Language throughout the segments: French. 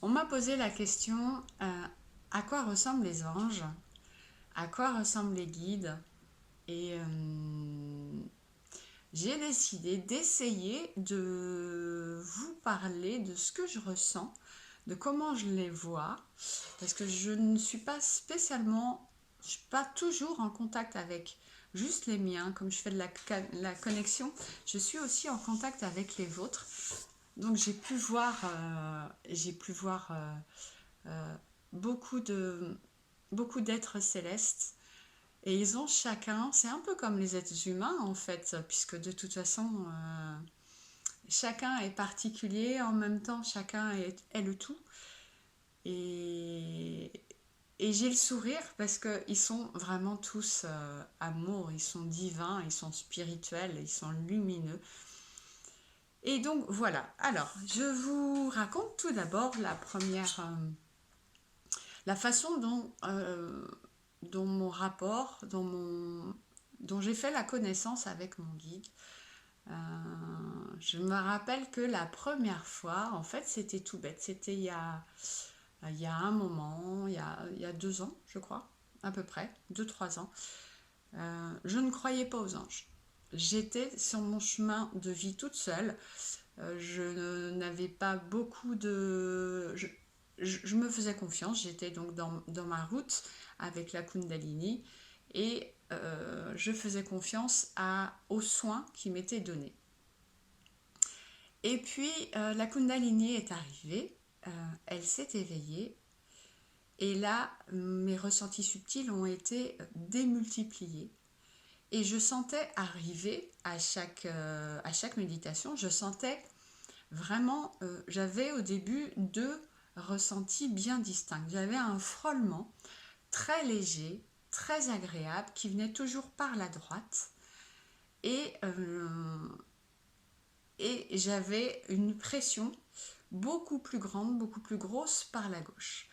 On m'a posé la question, à quoi ressemblent les anges? À quoi ressemblent les guides? Et j'ai décidé d'essayer de vous parler de ce que je ressens, de comment je les vois, parce que je ne suis pas spécialement, je suis pas toujours en contact avec juste les miens, comme je fais de la connexion, je suis aussi en contact avec les vôtres. Donc j'ai pu voir euh, beaucoup de beaucoup d'êtres célestes et ils ont chacun, c'est un peu comme les êtres humains en fait, puisque de toute façon chacun est particulier, en même temps chacun est le tout. Et, et j'ai le sourire parce qu'ils sont vraiment tous amour, ils sont divins, ils sont spirituels, ils sont lumineux. Et donc voilà, alors je vous raconte tout d'abord la façon dont mon rapport, dont j'ai fait la connaissance avec mon guide. Euh, je me rappelle que la première fois, en fait, c'était tout bête. C'était il y a un moment, il y a 2 ans, je crois, à peu près, 2, 3 ans. Je ne croyais pas aux anges. J'étais sur mon chemin de vie toute seule. Je n'avais pas beaucoup de... Je me faisais confiance, j'étais donc dans ma route avec la Kundalini et je faisais confiance aux soins qui m'étaient donnés. Et puis la Kundalini est arrivée, elle s'est éveillée et là mes ressentis subtils ont été démultipliés. Et je sentais arriver à chaque méditation, je sentais vraiment, j'avais au début 2 ressentis bien distincts. J'avais un frôlement très léger, très agréable, qui venait toujours par la droite. Et, et j'avais une pression beaucoup plus grande, beaucoup plus grosse par la gauche.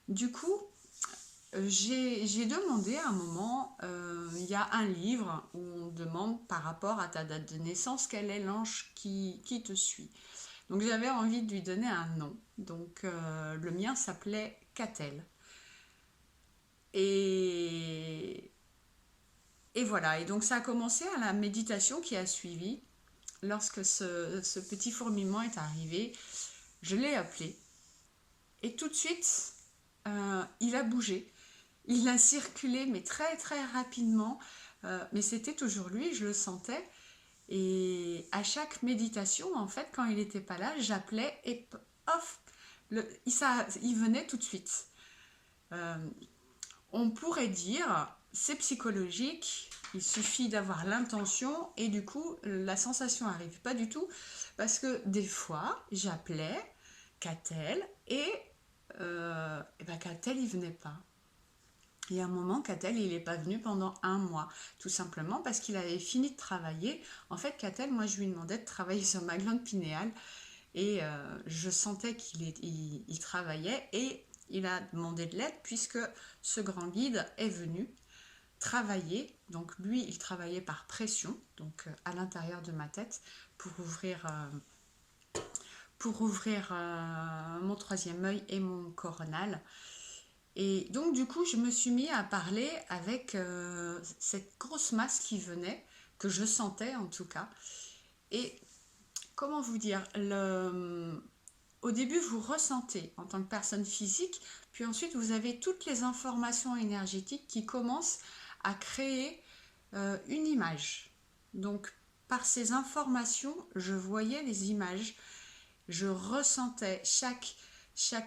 Du coup, j'ai demandé à un moment, il y a un livre où on demande par rapport à ta date de naissance, quel est l'ange qui te suit. Donc j'avais envie de lui donner un nom. Donc le mien s'appelait Catel. Et, et voilà, et donc ça a commencé à la méditation qui a suivi. Lorsque ce petit fourmillement est arrivé, je l'ai appelé. Et tout de suite, il a bougé. Il a circulé, mais très très rapidement. Mais c'était toujours lui, je le sentais. Et à chaque méditation, en fait, quand il n'était pas là, j'appelais et off, il venait tout de suite. Euh, on pourrait dire, c'est psychologique, il suffit d'avoir l'intention et du coup, la sensation arrive. Pas du tout, parce que des fois, j'appelais Catel et ben Catel, il venait pas. Il y a un moment, Catel, il n'est pas venu pendant un mois, tout simplement parce qu'il avait fini de travailler. En fait, Catel, moi, je lui demandais de travailler sur ma glande pinéale et je sentais qu'il travaillait et il a demandé de l'aide puisque ce grand guide est venu travailler. Donc lui, il travaillait par pression, donc à l'intérieur de ma tête pour ouvrir mon troisième œil et mon coronal. Et donc du coup, je me suis mis à parler avec cette grosse masse qui venait, que je sentais en tout cas. Et comment vous dire, au début, vous ressentez en tant que personne physique, puis ensuite, vous avez toutes les informations énergétiques qui commencent à créer une image. Donc, par ces informations, je voyais les images, je ressentais chaque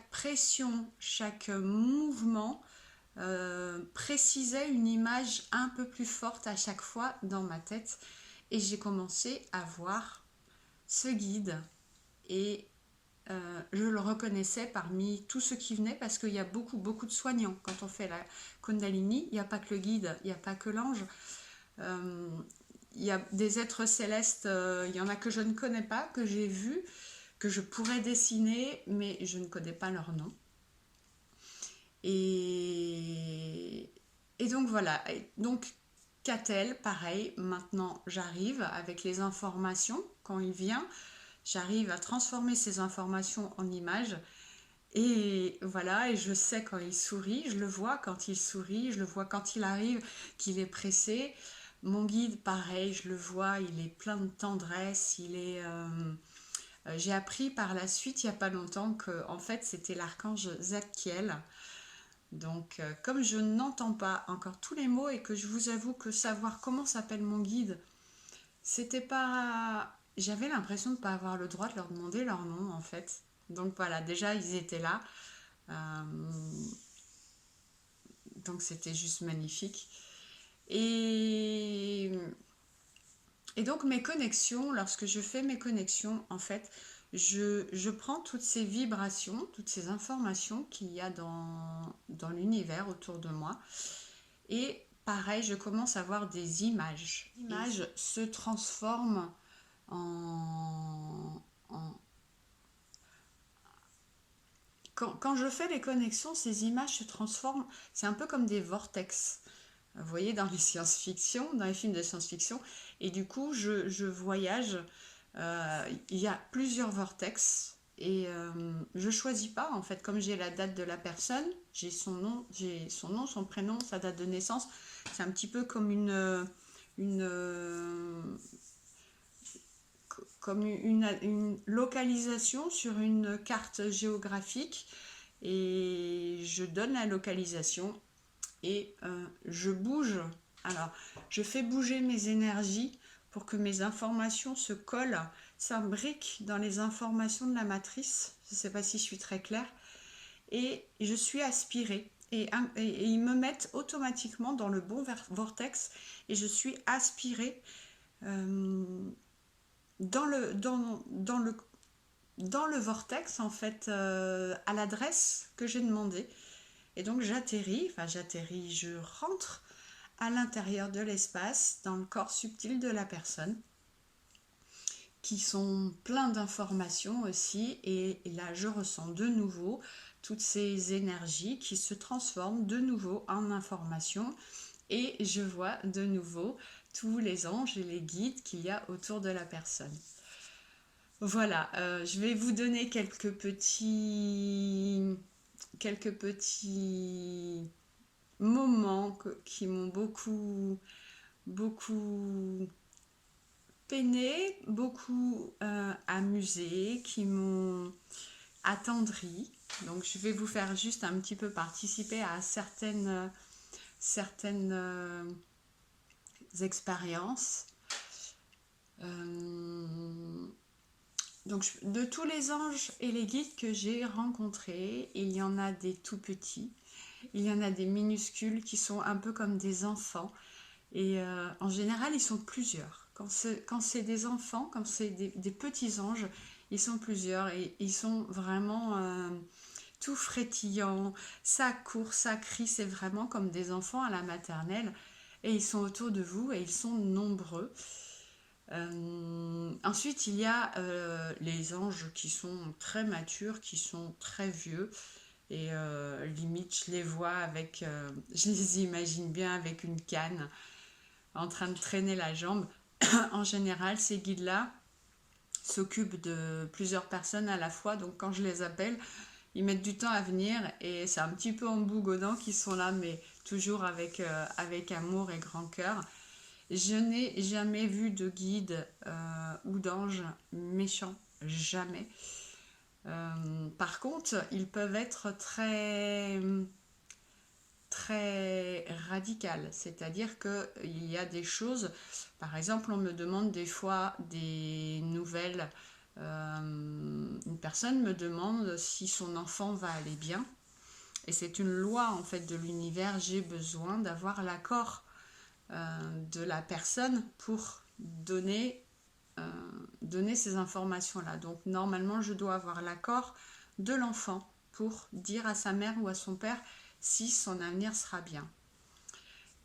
pression, chaque mouvement précisait une image un peu plus forte à chaque fois dans ma tête. Et j'ai commencé à voir ce guide et je le reconnaissais parmi tous ceux qui venaient parce qu'il y a beaucoup, beaucoup de soignants. Quand on fait la Kundalini, il n'y a pas que le guide, il n'y a pas que l'ange. Euh, il y a des êtres célestes, il y en a que je ne connais pas, que j'ai vus, que je pourrais dessiner, mais je ne connais pas leur nom. Et, et donc voilà. Et donc Catel, pareil, maintenant j'arrive avec les informations quand il vient, j'arrive à transformer ces informations en images Et voilà, et je sais quand il sourit, je le vois quand il sourit, je le vois quand il arrive, qu'il est pressé. Mon guide, pareil, je le vois, il est plein de tendresse, j'ai appris par la suite, il n'y a pas longtemps, que en fait c'était l'archange Zadkiel. Donc, comme je n'entends pas encore tous les mots et que je vous avoue que savoir comment s'appelle mon guide, c'était pas. J'avais l'impression de ne pas avoir le droit de leur demander leur nom en fait. Donc voilà, déjà ils étaient là. Euh, donc c'était juste magnifique. Et, et donc mes connexions, lorsque je fais mes connexions, en fait, je prends toutes ces vibrations, toutes ces informations qu'il y a dans l'univers autour de moi. Et pareil, je commence à voir des images. Les images se transforment en. Quand je fais les connexions, ces images se transforment, c'est un peu comme des vortex. Vous voyez, dans les science-fiction, dans les films de science-fiction. Et du coup, je voyage. Il y a plusieurs vortex. Et je choisis pas, en fait, comme j'ai la date de la personne, j'ai son nom, son prénom, sa date de naissance. C'est un petit peu comme une, une localisation sur une carte géographique. Et je donne la localisation et je bouge. Alors, je fais bouger mes énergies pour que mes informations se collent, s'imbriquent dans les informations de la matrice. Je ne sais pas si je suis très claire. Et je suis aspirée. Et ils me mettent automatiquement dans le bon vortex et je suis aspirée euh, dans le vortex, en fait, à l'adresse que j'ai demandée. Et donc j'atterris, je rentre à l'intérieur de l'espace, dans le corps subtil de la personne, qui sont pleins d'informations aussi. Et là, je ressens de nouveau toutes ces énergies qui se transforment de nouveau en informations. Et je vois de nouveau tous les anges et les guides qu'il y a autour de la personne. Voilà, je vais vous donner quelques petits moments qui m'ont beaucoup peiné, beaucoup amusé, qui m'ont attendri. Donc je vais vous faire juste un petit peu participer à certaines expériences. Donc de tous les anges et les guides que j'ai rencontrés, il y en a des tout petits, il y en a des minuscules qui sont un peu comme des enfants. Et en général, ils sont plusieurs. Quand c'est des enfants, quand c'est des petits anges, ils sont plusieurs et ils sont vraiment tout frétillants. Ça court, ça crie, c'est vraiment comme des enfants à la maternelle. Et ils sont autour de vous et ils sont nombreux. Ensuite, il y a les anges qui sont très matures, qui sont très vieux. Et limite, je les vois je les imagine bien avec une canne en train de traîner la jambe. En général, ces guides-là s'occupent de plusieurs personnes à la fois. Donc quand je les appelle, ils mettent du temps à venir et c'est un petit peu en bougonant qu'ils sont là, mais toujours avec amour et grand cœur. Je n'ai jamais vu de guide ou d'ange méchant, jamais. Par contre, ils peuvent être très radical, c'est-à-dire qu'il y a des choses, par exemple on me demande des fois des nouvelles, une personne me demande si son enfant va aller bien, et c'est une loi en fait de l'univers, j'ai besoin d'avoir l'accord de la personne pour euh, donner ces informations-là. Donc normalement je dois avoir l'accord de l'enfant pour dire à sa mère ou à son père si son avenir sera bien.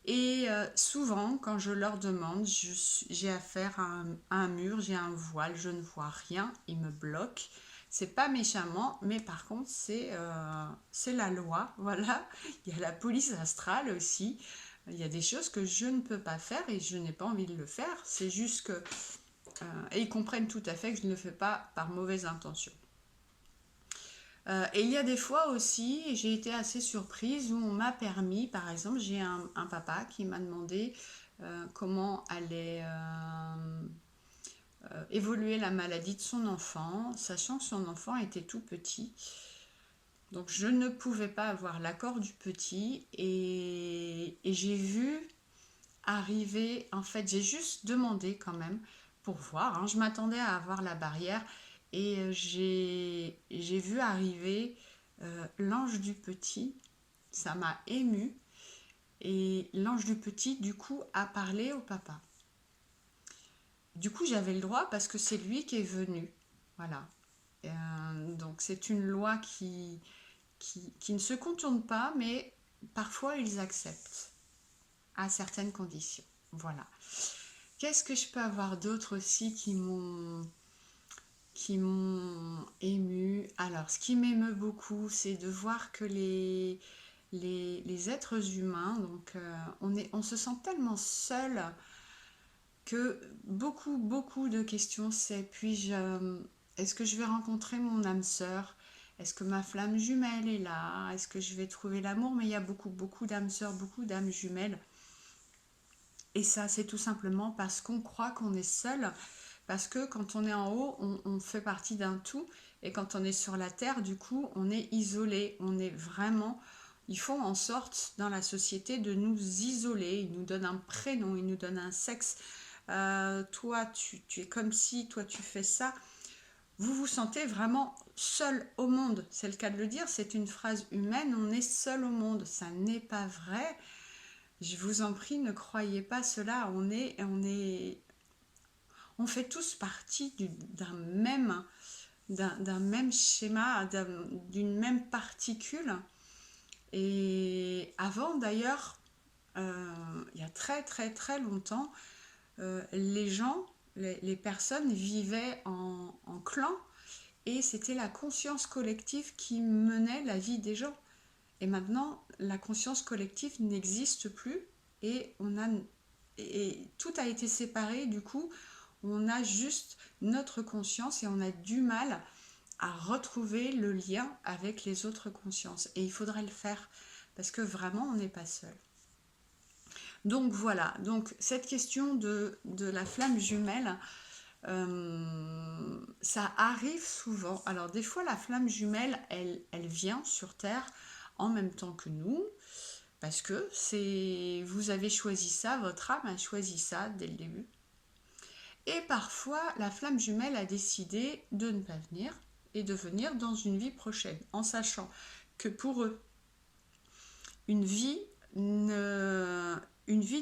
Et souvent, quand je leur demande, j'ai affaire à un mur, j'ai un voile, je ne vois rien, ils me bloquent. C'est pas méchamment, mais par contre, c'est la loi. Voilà. Il y a la police astrale aussi. Il y a des choses que je ne peux pas faire et je n'ai pas envie de le faire. C'est juste que. Et ils comprennent tout à fait que je ne le fais pas par mauvaise intention. Et il y a des fois aussi, et j'ai été assez surprise, où on m'a permis, par exemple, j'ai un papa qui m'a demandé comment allait évoluer la maladie de son enfant, sachant que son enfant était tout petit. Donc je ne pouvais pas avoir l'accord du petit et j'ai vu arriver, en fait j'ai juste demandé quand même pour voir, hein. Je m'attendais à avoir la barrière et j'ai vu arriver l'ange du petit, ça m'a émue et l'ange du petit du coup a parlé au papa. Du coup j'avais le droit parce que c'est lui qui est venu, voilà. Donc c'est une loi qui ne se contourne pas, mais parfois ils acceptent à certaines conditions. Voilà. Qu'est-ce que je peux avoir d'autre aussi qui m'ont ému? Alors, ce qui m'émeut beaucoup, c'est de voir que les êtres humains, donc on se sent tellement seul que beaucoup de questions c'est est-ce que je vais rencontrer mon âme sœur? Est-ce que ma flamme jumelle est là? Est-ce que je vais trouver l'amour? Mais il y a beaucoup d'âmes sœurs, beaucoup d'âmes jumelles. Et ça, c'est tout simplement parce qu'on croit qu'on est seul, parce que quand on est en haut, on fait partie d'un tout, et quand on est sur la terre, du coup, on est isolé, on est vraiment... Ils font en sorte dans la société de nous isoler, ils nous donnent un prénom, ils nous donnent un sexe. Toi, tu es comme si, toi, tu fais ça. Vous vous sentez vraiment seul au monde. C'est le cas de le dire, c'est une phrase humaine, on est seul au monde. Ça n'est pas vrai. Je vous en prie, ne croyez pas cela. On fait tous partie d'un même schéma, d'une même particule. Et avant, d'ailleurs, il y a très longtemps, les gens, les personnes vivaient en clan et c'était la conscience collective qui menait la vie des gens. Et maintenant, la conscience collective n'existe plus et tout a été séparé. Du coup, on a juste notre conscience et on a du mal à retrouver le lien avec les autres consciences. Et il faudrait le faire parce que vraiment, on n'est pas seul. Donc voilà, donc cette question de la flamme jumelle, ça arrive souvent. Alors des fois, la flamme jumelle, elle vient sur Terre en même temps que nous, parce que vous avez choisi ça, votre âme a choisi ça dès le début. Et parfois, la flamme jumelle a décidé de ne pas venir et de venir dans une vie prochaine, en sachant que pour eux, une vie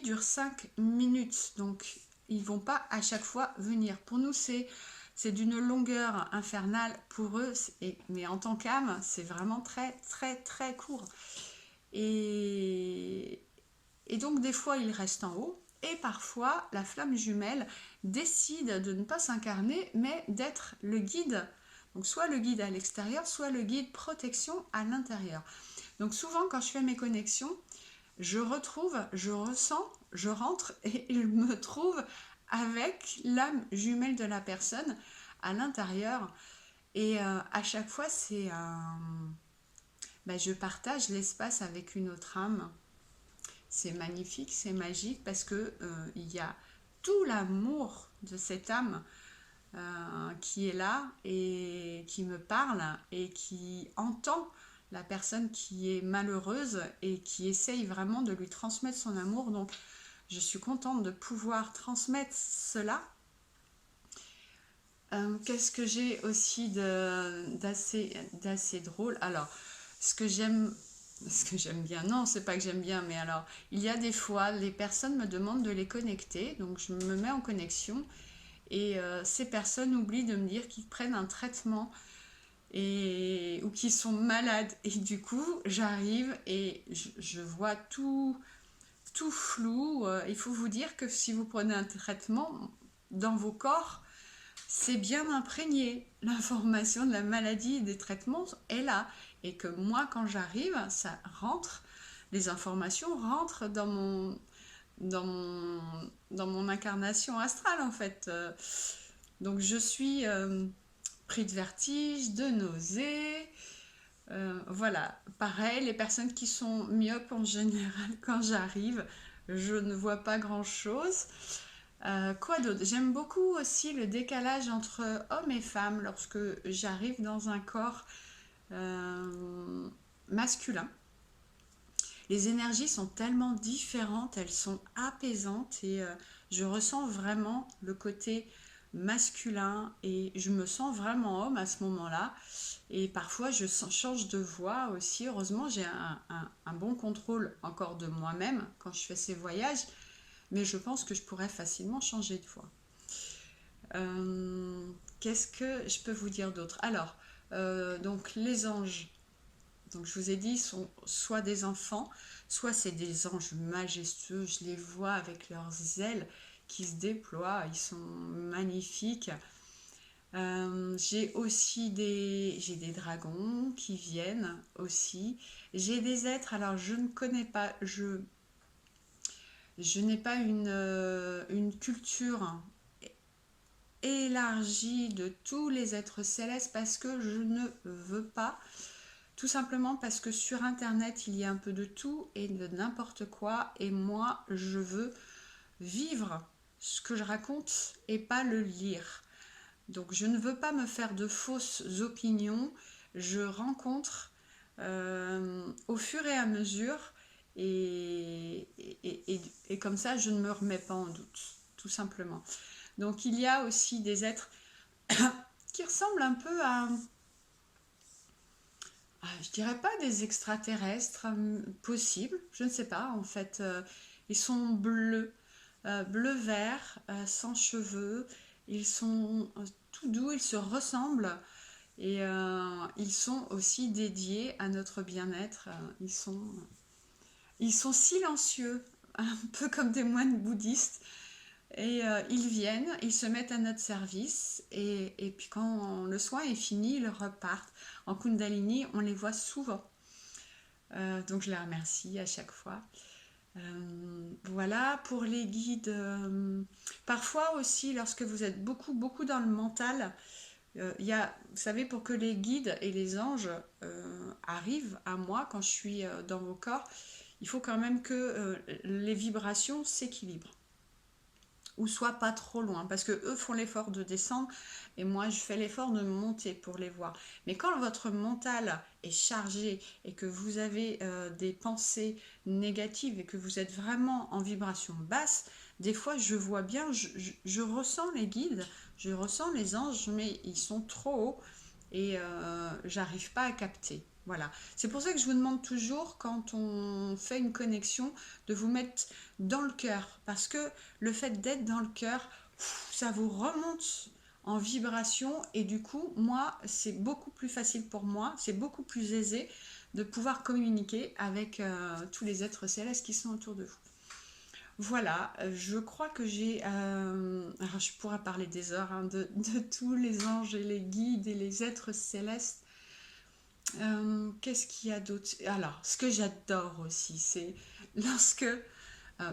dure 5 minutes, donc ils vont pas à chaque fois venir. Pour nous, c'est d'une longueur infernale. Pour eux, mais en tant qu'âme, c'est vraiment très court. Et donc des fois, ils restent en haut. Et parfois, la flamme jumelle décide de ne pas s'incarner, mais d'être le guide. Donc soit le guide à l'extérieur, soit le guide protection à l'intérieur. Donc souvent, quand je fais mes connexions, je retrouve, je ressens, je rentre et je me trouve avec l'âme jumelle de la personne à l'intérieur. Et à chaque fois, je partage l'espace avec une autre âme. C'est magnifique, c'est magique parce que il y a tout l'amour de cette âme qui est là et qui me parle et qui entend la personne qui est malheureuse et qui essaye vraiment de lui transmettre son amour. Donc je suis contente de pouvoir transmettre cela. Qu'est-ce que j'ai aussi d'assez drôle? Alors, ce que j'aime bien, non, c'est pas que j'aime bien, mais alors, il y a des fois, les personnes me demandent de les connecter, donc je me mets en connexion, et ces personnes oublient de me dire qu'ils prennent un traitement ou qu'ils sont malades, et du coup, j'arrive et je vois tout flou. Il faut vous dire que si vous prenez un traitement dans vos corps, c'est bien imprégné. L'information de la maladie et des traitements est là. Et que moi, quand j'arrive, ça rentre, les informations rentrent dans mon incarnation astrale, en fait. Donc je suis pris de vertige, de nausées, Voilà, pareil, les personnes qui sont myopes en général, quand j'arrive, je ne vois pas grand-chose. Quoi d'autre? J'aime beaucoup aussi le décalage entre hommes et femmes lorsque j'arrive dans un corps euh, masculin. Les énergies sont tellement différentes, elles sont apaisantes et je ressens vraiment le côté masculin et je me sens vraiment homme à ce moment-là. Et parfois change de voix aussi. Heureusement, j'ai un bon contrôle encore de moi-même quand je fais ces voyages, mais je pense que je pourrais facilement changer de voix. Qu'est-ce que je peux vous dire d'autre? Alors, donc les anges, donc je vous ai dit, sont soit des enfants, soit c'est des anges majestueux. Je les vois avec leurs ailes qui se déploient, ils sont magnifiques. J'ai des dragons qui viennent aussi. J'ai des êtres, alors je ne connais pas, je n'ai pas une culture élargie de tous les êtres célestes parce que je ne veux pas. Tout simplement parce que sur Internet, il y a un peu de tout et de n'importe quoi. Et moi, je veux vivre ce que je raconte et pas le lire. Donc, je ne veux pas me faire de fausses opinions. Je rencontre au fur et à mesure et comme ça, je ne me remets pas en doute, tout simplement. Donc, il y a aussi des êtres qui ressemblent un peu à je dirais pas des extraterrestres possibles, je ne sais pas en fait. Ils sont bleus, bleu-vert, sans cheveux. Ils sont tout doux, ils se ressemblent et ils sont aussi dédiés à notre bien-être. Ils sont silencieux, un peu comme des moines bouddhistes. Et ils viennent, ils se mettent à notre service et puis quand le soin est fini, ils repartent. En Kundalini, on les voit souvent. Donc je les remercie à chaque fois. Voilà, pour les guides, parfois aussi lorsque vous êtes beaucoup dans le mental, vous savez, pour que les guides et les anges arrivent à moi quand je suis dans vos corps, il faut quand même que les vibrations s'équilibrent ou soit pas trop loin, parce que eux font l'effort de descendre et moi je fais l'effort de monter pour les voir. Mais quand votre mental est chargé et que vous avez des pensées négatives et que vous êtes vraiment en vibration basse, des fois je vois bien, je ressens les guides, je ressens les anges, mais ils sont trop hauts et j'arrive pas à capter. Voilà. C'est pour ça que je vous demande toujours, quand on fait une connexion, de vous mettre dans le cœur. Parce que le fait d'être dans le cœur, ça vous remonte en vibration. Et du coup, moi, c'est beaucoup plus facile pour moi, c'est beaucoup plus aisé de pouvoir communiquer avec tous les êtres célestes qui sont autour de vous. Voilà, je crois que alors je pourrais parler des heures hein, de tous les anges et les guides et les êtres célestes. Qu'est-ce qu'il y a d'autre? Alors, ce que j'adore aussi, c'est lorsque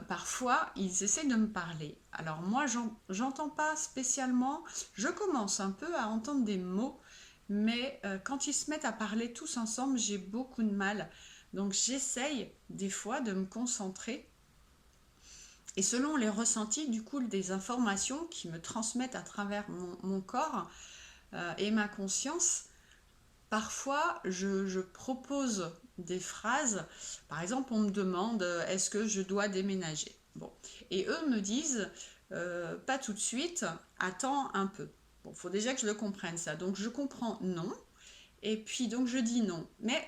parfois ils essaient de me parler. Alors moi, j'entends pas spécialement, je commence un peu à entendre des mots, mais quand ils se mettent à parler tous ensemble, j'ai beaucoup de mal. Donc j'essaye des fois de me concentrer et selon les ressentis, du coup, des informations qui me transmettent à travers mon corps et ma conscience, parfois je propose des phrases. Par exemple, on me demande est-ce que je dois déménager? Bon. Et eux me disent pas tout de suite, attends un peu. Bon, il faut déjà que je le comprenne ça. Donc je comprends non. Et puis donc je dis non. Mais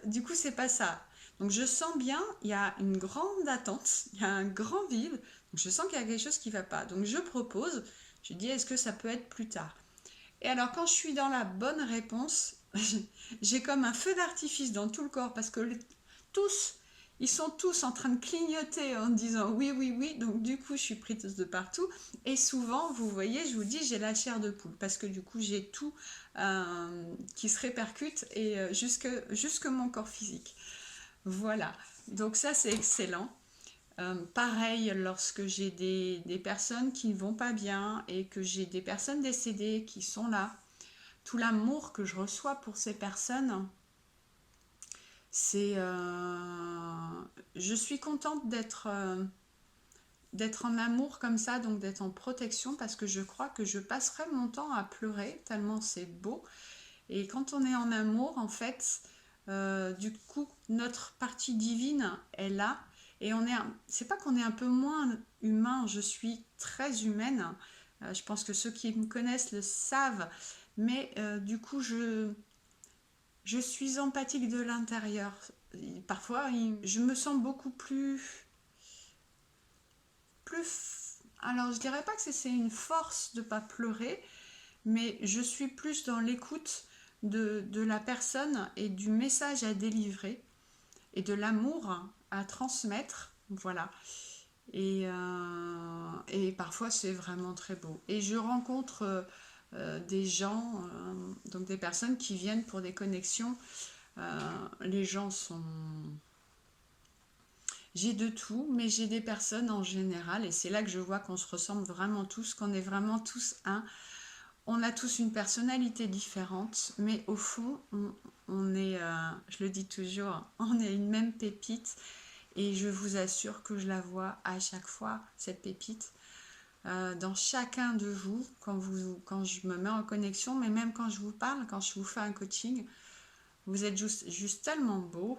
du coup, c'est pas ça. Donc je sens bien, il y a une grande attente, il y a un grand vide. Donc je sens qu'il y a quelque chose qui ne va pas. Donc je propose, je dis est-ce que ça peut être plus tard? Et alors quand je suis dans la bonne réponse, j'ai comme un feu d'artifice dans tout le corps parce que tous, ils sont tous en train de clignoter en disant oui, oui, oui. Donc du coup, je suis prise de partout. Et souvent, vous voyez, je vous dis, j'ai la chair de poule parce que du coup, j'ai tout qui se répercute et jusque mon corps physique. Voilà. Donc ça, c'est excellent. Pareil, lorsque j'ai des personnes qui ne vont pas bien et que j'ai des personnes décédées qui sont là, tout l'amour que je reçois pour ces personnes, C'est, je suis contente d'être en amour comme ça, donc d'être en protection, parce que je crois que je passerai mon temps à pleurer tellement c'est beau. Et quand on est en amour, en fait, du coup, notre partie divine est là. Et c'est pas qu'on est un peu moins humain, je suis très humaine. Je pense que ceux qui me connaissent le savent. Mais du coup, je suis empathique de l'intérieur. Parfois, je me sens beaucoup alors, je dirais pas que c'est une force de pas pleurer, mais je suis plus dans l'écoute de la personne et du message à délivrer et de l'amour à transmettre. Voilà. Et parfois, c'est vraiment très beau. Et je rencontre des gens, donc des personnes qui viennent pour des connexions. Les gens sont... J'ai de tout, mais j'ai des personnes en général, et c'est là que je vois qu'on se ressemble vraiment tous, qu'on est vraiment tous un. On a tous une personnalité différente, mais au fond, on est, je le dis toujours, on est une même pépite. Et je vous assure que je la vois à chaque fois, cette pépite, dans chacun de vous, quand je me mets en connexion, mais même quand je vous parle, quand je vous fais un coaching. Vous êtes juste tellement beau,